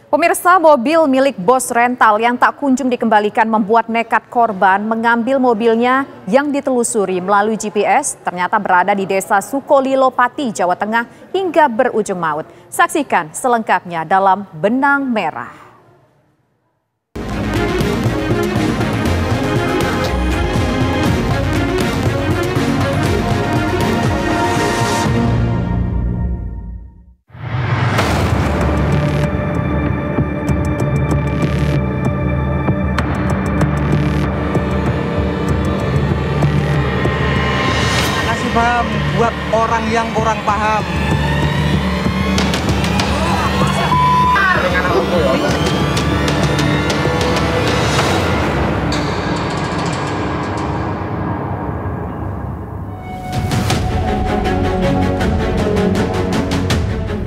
Pemirsa, mobil milik bos rental yang tak kunjung dikembalikan membuat nekat korban mengambil mobilnya yang ditelusuri melalui GPS ternyata berada di desa Sukolilo, Pati, Jawa Tengah hingga berujung maut. Saksikan selengkapnya dalam Benang Merah. Paham buat orang yang kurang paham.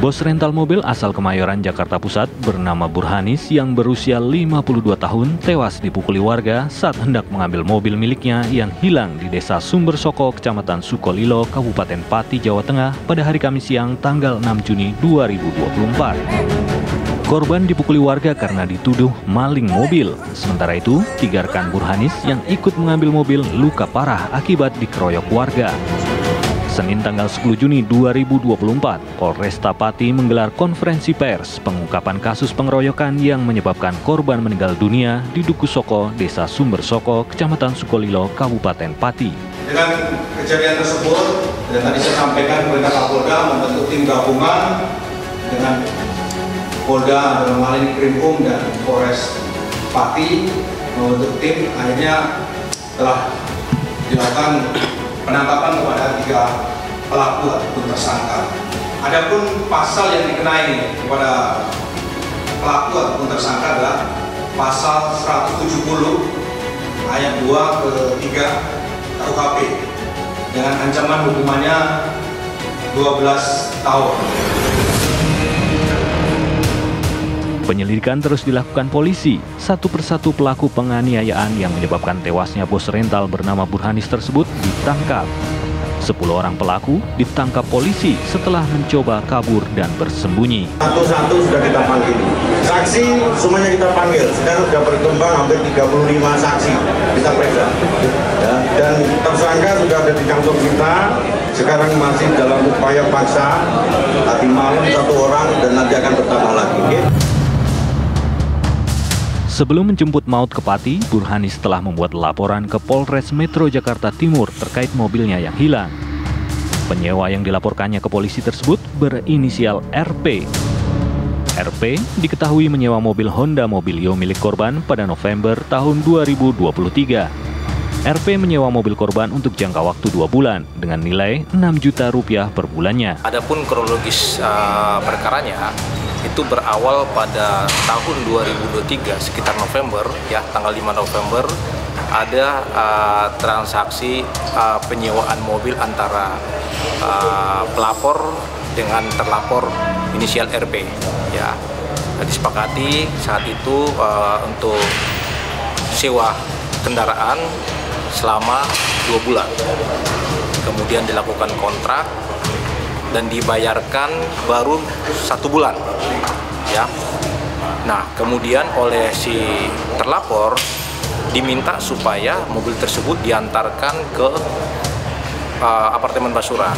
Bos rental mobil asal Kemayoran, Jakarta Pusat bernama Burhanis yang berusia 52 tahun tewas dipukuli warga saat hendak mengambil mobil miliknya yang hilang di desa Sumber Soko, Kecamatan Sukolilo, Kabupaten Pati, Jawa Tengah pada hari Kamis siang tanggal 6 Juni 2024. Korban dipukuli warga karena dituduh maling mobil. Sementara itu, 3 rekan Burhanis yang ikut mengambil mobil luka parah akibat dikeroyok warga. Senin tanggal 10 Juni 2024, Polresta Pati menggelar konferensi pers pengungkapan kasus pengeroyokan yang menyebabkan korban meninggal dunia di Duku Soko, Desa Sumber Soko, Kecamatan Sukolilo, Kabupaten Pati. Dengan kejadian tersebut, dan tadi saya sampaikan perintah Kapolda membentuk tim gabungan dengan Polda, dalam hal ini Krimum dan Polres Pati membentuk tim, akhirnya telah dilakukan penangkapan kepada 3 pelaku ataupun tersangka. Adapun pasal yang dikenai kepada pelaku ataupun tersangka adalah pasal 170 ayat 2 ke 3 KUHP dengan ancaman hukumannya 12 tahun. Penyelidikan terus dilakukan polisi. Satu persatu pelaku penganiayaan yang menyebabkan tewasnya bos rental bernama Burhanis tersebut ditangkap. 10 orang pelaku ditangkap polisi setelah mencoba kabur dan bersembunyi. Satu-satu sudah kita panggil. Saksi semuanya kita panggil. Sekarang sudah berkembang hampir 35 saksi kita periksa. Ya, dan tersangka sudah ada di kantor kita. Sekarang masih dalam upaya paksa. Tadi malam 1 orang dan nanti akan bertambah lagi. Okay? Sebelum menjemput maut ke Pati, Burhanis telah membuat laporan ke Polres Metro Jakarta Timur terkait mobilnya yang hilang. Penyewa yang dilaporkannya ke polisi tersebut berinisial RP. RP diketahui menyewa mobil Honda Mobilio milik korban pada November tahun 2023. RP menyewa mobil korban untuk jangka waktu 2 bulan dengan nilai 6 juta rupiah per bulannya. Adapun kronologis perkaranya itu berawal pada tahun 2023 sekitar November, ya tanggal 5 November ada transaksi penyewaan mobil antara pelapor dengan terlapor inisial RP, ya. Disepakati saat itu untuk sewa kendaraan selama 2 bulan. Kemudian dilakukan kontrak dan dibayarkan baru 1 bulan, ya. Nah, kemudian oleh si terlapor diminta supaya mobil tersebut diantarkan ke apartemen Basura.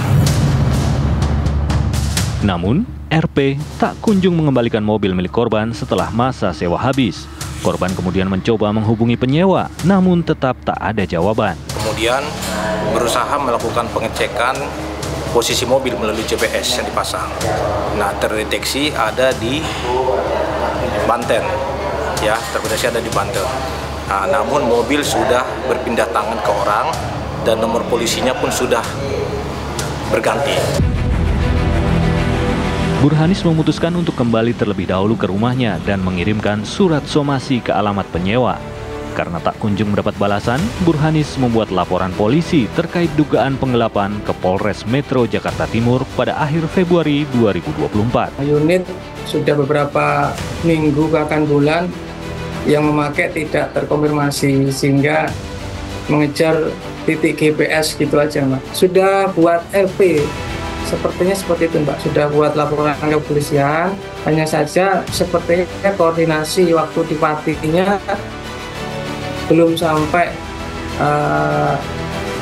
Namun, RP tak kunjung mengembalikan mobil milik korban setelah masa sewa habis. Korban kemudian mencoba menghubungi penyewa, namun tetap tak ada jawaban. Kemudian berusaha melakukan pengecekan posisi mobil melalui GPS yang dipasang. Nah, terdeteksi ada di Banten, ya, terdeteksi ada di Banten. Nah, namun mobil sudah berpindah tangan ke orang dan nomor polisinya pun sudah berganti. Burhanis memutuskan untuk kembali terlebih dahulu ke rumahnya dan mengirimkan surat somasi ke alamat penyewa. Karena tak kunjung mendapat balasan, Burhanis membuat laporan polisi terkait dugaan penggelapan ke Polres Metro Jakarta Timur pada akhir Februari 2024. Unit sudah beberapa minggu bahkan bulan yang memakai tidak terkonfirmasi sehingga mengejar titik GPS gitu aja, Mas. Sudah buat LP sepertinya seperti itu Mbak, sudah buat laporan ke kepolisian, hanya saja sepertinya koordinasi waktu di Patinya belum sampai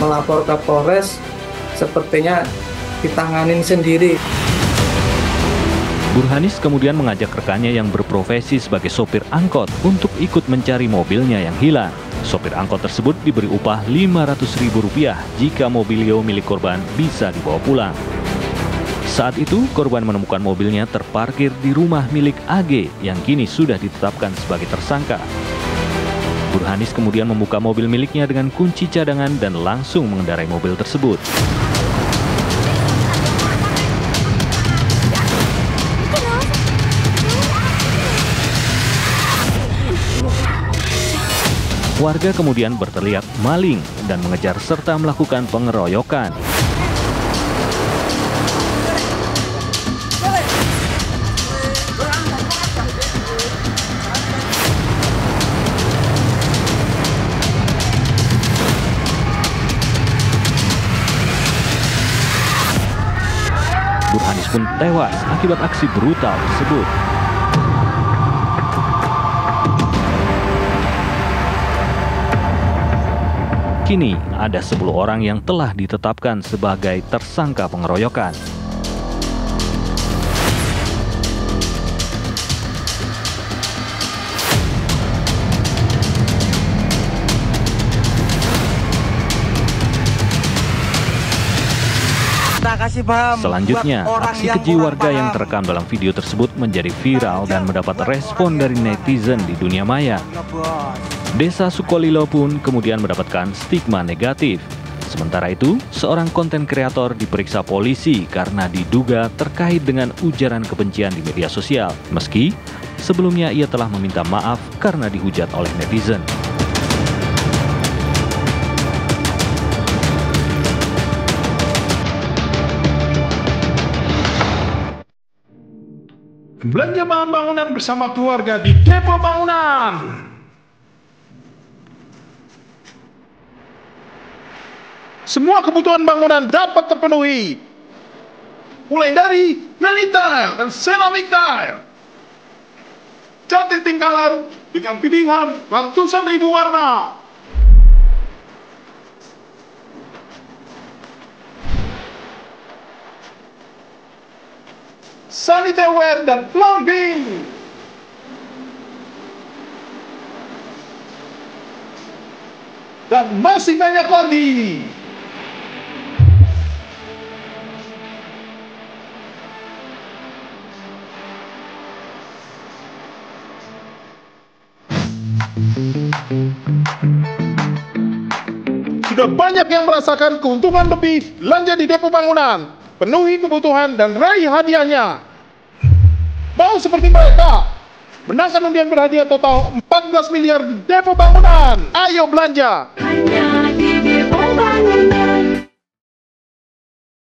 melapor ke Polres, sepertinya ditanganin sendiri. Burhanis kemudian mengajak rekannya yang berprofesi sebagai sopir angkot untuk ikut mencari mobilnya yang hilang. Sopir angkot tersebut diberi upah Rp500.000 jika mobilio milik korban bisa dibawa pulang. Saat itu, korban menemukan mobilnya terparkir di rumah milik AG yang kini sudah ditetapkan sebagai tersangka. Burhanis kemudian membuka mobil miliknya dengan kunci cadangan dan langsung mengendarai mobil tersebut. Warga kemudian berteriak maling dan mengejar serta melakukan pengeroyokan. Burhanis pun tewas akibat aksi brutal tersebut. Kini ada 10 orang yang telah ditetapkan sebagai tersangka pengeroyokan. Selanjutnya, aksi keji warga yang terekam dalam video tersebut menjadi viral dan mendapat respon dari netizen di dunia maya. Desa Sukolilo pun kemudian mendapatkan stigma negatif. Sementara itu, seorang konten kreator diperiksa polisi karena diduga terkait dengan ujaran kebencian di media sosial. Meski sebelumnya ia telah meminta maaf karena dihujat oleh netizen. Belanja bahan bangunan bersama keluarga di Depo Bangunan. Semua kebutuhan bangunan dapat terpenuhi, mulai dari granit tile dan ceramic tile, cat tinting color dengan pilihan ratusan ribu warna, sanitary ware dan plumbing, dan masih banyak lagi. Sudah banyak yang merasakan keuntungan lebih belanja di Depo Bangunan. Penuhi kebutuhan dan raih hadiahnya. Mau seperti mereka? Menangkan undian berhadiah total 14 miliar di Depo Bangunan. Ayo belanja!